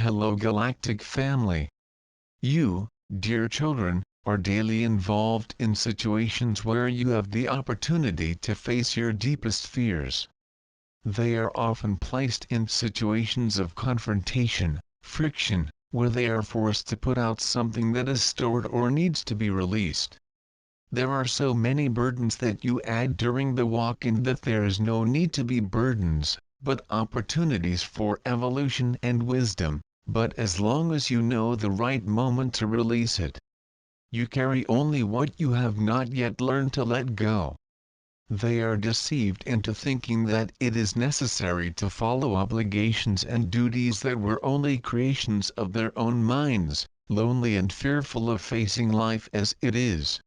Hello Galactic family. You, dear children, are daily involved in situations where you have the opportunity to face your deepest fears. They are often placed in situations of confrontation, friction, where they are forced to put out something that is stored or needs to be released. There are so many burdens that you add during the walk in that there is no need to be burdens, but opportunities for evolution and wisdom, but as long as you know the right moment to release it. You carry only what you have not yet learned to let go. They are deceived into thinking that it is necessary to follow obligations and duties that were only creations of their own minds, lonely and fearful of facing life as it is.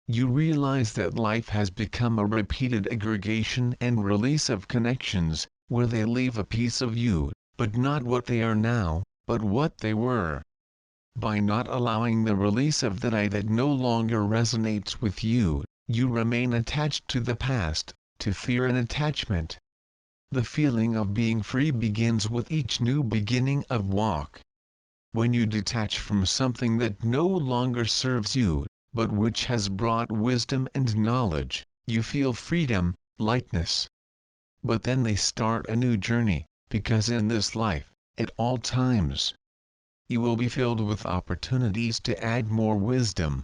You realize that life has become a repeated aggregation and release of connections, where they leave a piece of you, but not what they are now, but what they were. By not allowing the release of that I that no longer resonates with you, you remain attached to the past, to fear and attachment. The feeling of being free begins with each new beginning of walk. When you detach from something that no longer serves you, but which has brought wisdom and knowledge, you feel freedom, lightness. But then they start a new journey, because in this life, at all times, you will be filled with opportunities to add more wisdom.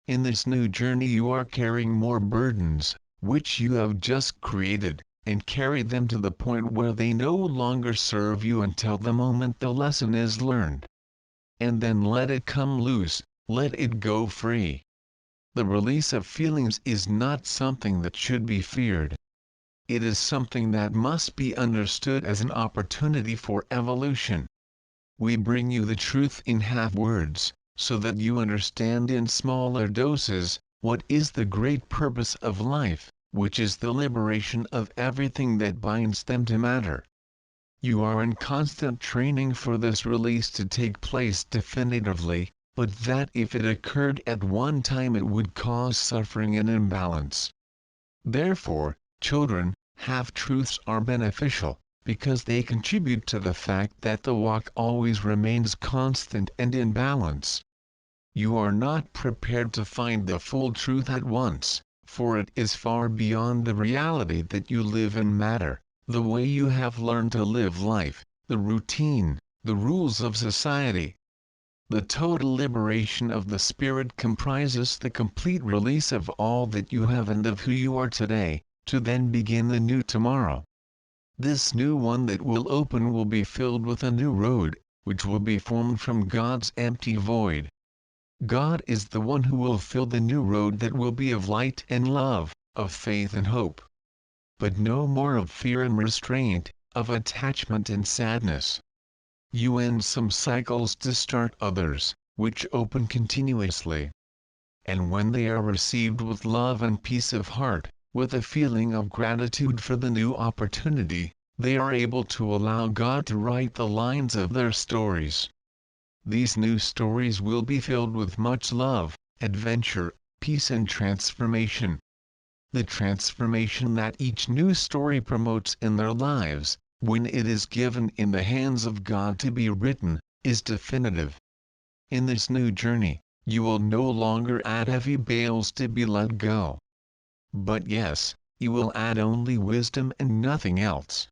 In this new journey you are carrying more burdens, which you have just created, and carry them to the point where they no longer serve you until the moment the lesson is learned. And then let it come loose, let it go free. The release of feelings is not something that should be feared. It is something that must be understood as an opportunity for evolution. We bring you the truth in half words, so that you understand in smaller doses, what is the great purpose of life, which is the liberation of everything that binds them to matter. You are in constant training for this release to take place definitively, but that if it occurred at one time it would cause suffering and imbalance. Therefore, children, half-truths are beneficial, because they contribute to the fact that the walk always remains constant and in balance. You are not prepared to find the full truth at once, for it is far beyond the reality that you live in matter, the way you have learned to live life, the routine, the rules of society. The total liberation of the spirit comprises the complete release of all that you have and of who you are today, to then begin the new tomorrow. This new one that will open will be filled with a new road, which will be formed from God's empty void. God is the one who will fill the new road that will be of light and love, of faith and hope. But no more of fear and restraint, of attachment and sadness. You end some cycles to start others, which open continuously. And when they are received with love and peace of heart, with a feeling of gratitude for the new opportunity, they are able to allow God to write the lines of their stories. These new stories will be filled with much love, adventure, peace and transformation. The transformation that each new story promotes in their lives, when it is given in the hands of God to be written, is definitive. In this new journey, you will no longer add heavy bales to be let go. But yes, you will add only wisdom and nothing else.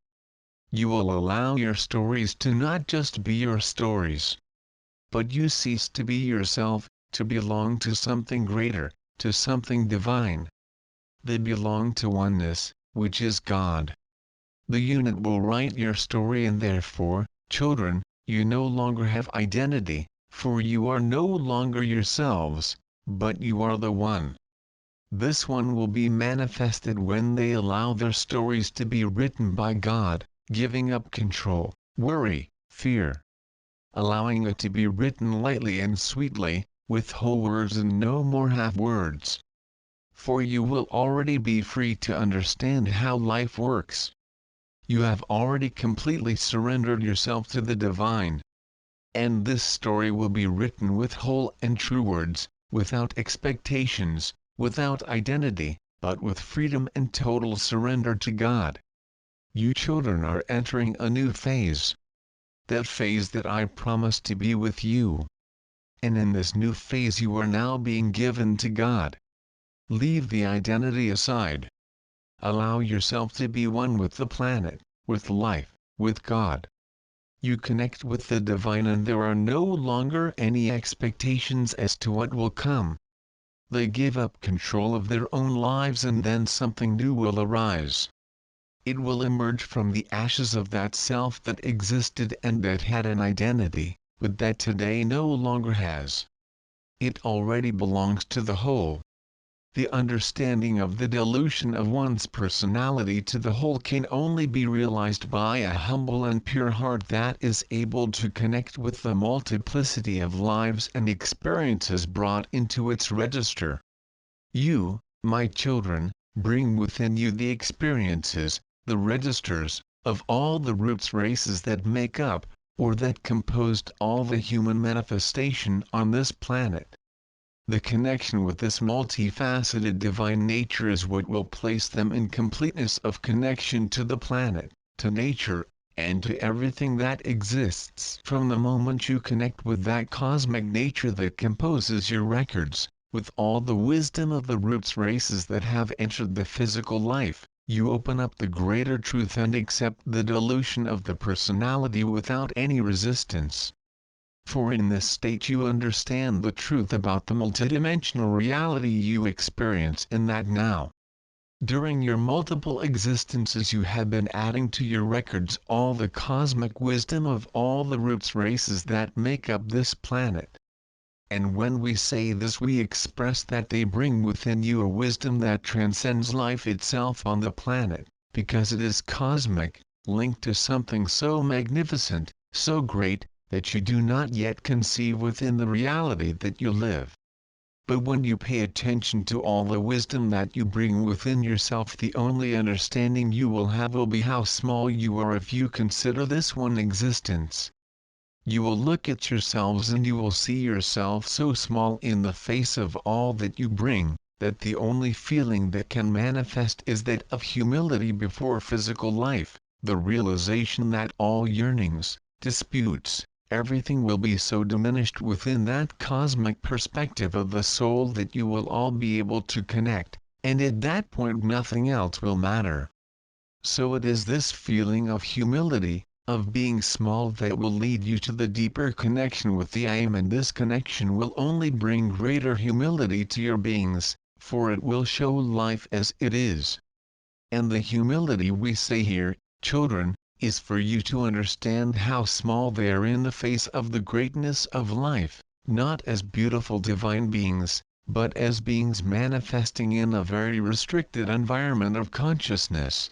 You will allow your stories to not just be your stories. But you cease to be yourself, to belong to something greater, to something divine. They belong to oneness, which is God. The unit will write your story, and therefore, children, you no longer have identity, for you are no longer yourselves, but you are the one. This one will be manifested when they allow their stories to be written by God, giving up control, worry, fear. Allowing it to be written lightly and sweetly, with whole words and no more half words. For you will already be free to understand how life works. You have already completely surrendered yourself to the divine. And this story will be written with whole and true words, without expectations, without identity, but with freedom and total surrender to God. You children are entering a new phase. that phase that I promised to be with you. And in this new phase you are now being given to God. Leave the identity aside. Allow yourself to be one with the planet, with life, with God. You connect with the divine and there are no longer any expectations as to what will come. They give up control of their own lives and then something new will arise. It will emerge from the ashes of that self that existed and that had an identity, but that today no longer has. It already belongs to the whole. The understanding of the dilution of one's personality to the whole can only be realized by a humble and pure heart that is able to connect with the multiplicity of lives and experiences brought into its register. You, my children, bring within you the experiences, the registers, of all the roots races that make up, or that composed all the human manifestation on this planet. The connection with this multifaceted divine nature is what will place them in completeness of connection to the planet, to nature, and to everything that exists. From the moment you connect with that cosmic nature that composes your records, with all the wisdom of the roots races that have entered the physical life, you open up the greater truth and accept the dilution of the personality without any resistance. For in this state you understand the truth about the multidimensional reality you experience in that now. During your multiple existences you have been adding to your records all the cosmic wisdom of all the roots races that make up this planet. And when we say this we express that they bring within you a wisdom that transcends life itself on the planet, because it is cosmic, linked to something so magnificent, so great, that you do not yet conceive within the reality that you live. But when you pay attention to all the wisdom that you bring within yourself, the only understanding you will have will be how small you are if you consider this one existence. You will look at yourselves and you will see yourself so small in the face of all that you bring, that the only feeling that can manifest is that of humility before physical life, the realization that all yearnings, disputes, everything will be so diminished within that cosmic perspective of the soul that you will all be able to connect, and at that point nothing else will matter. So it is this feeling of humility, of being small, that will lead you to the deeper connection with the I Am, and this connection will only bring greater humility to your beings, for it will show life as it is. And the humility we say here, children, is for you to understand how small they are in the face of the greatness of life, not as beautiful divine beings, but as beings manifesting in a very restricted environment of consciousness.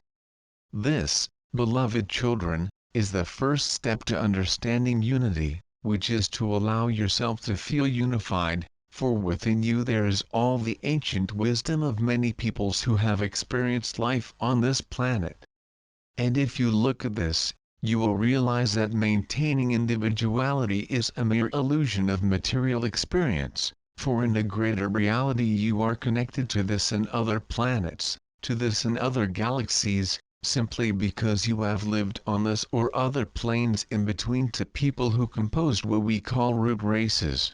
This, beloved children, is the first step to understanding unity, which is to allow yourself to feel unified, for within you there is all the ancient wisdom of many peoples who have experienced life on this planet. And if you look at this, you will realize that maintaining individuality is a mere illusion of material experience, for in the greater reality you are connected to this and other planets, to this and other galaxies, simply because you have lived on this or other planes in between to people who composed what we call root races.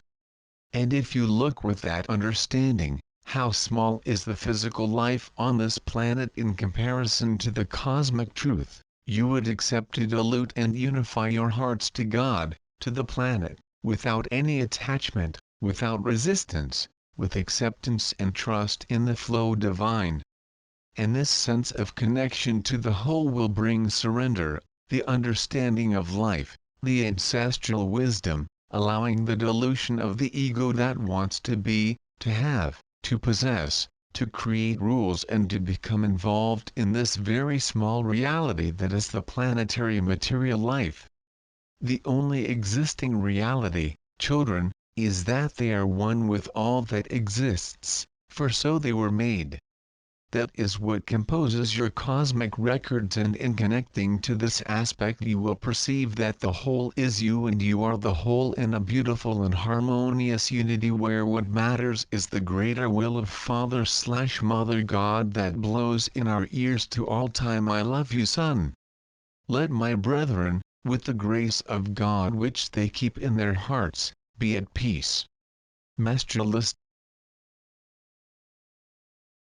And if you look with that understanding, how small is the physical life on this planet in comparison to the cosmic truth, you would accept to dilute and unify your hearts to God, to the planet, without any attachment, without resistance, with acceptance and trust in the flow divine. And this sense of connection to the whole will bring surrender, the understanding of life, the ancestral wisdom, allowing the dilution of the ego that wants to be, to have, to possess, to create rules and to become involved in this very small reality that is the planetary material life. The only existing reality, children, is that they are one with all that exists, for so they were made. That is what composes your cosmic records, and in connecting to this aspect you will perceive that the whole is you and you are the whole in a beautiful and harmonious unity where what matters is the greater will of Father/Mother God that blows in our ears to all time. I love you, son. Let my brethren, with the grace of God which they keep in their hearts, be at peace. Master List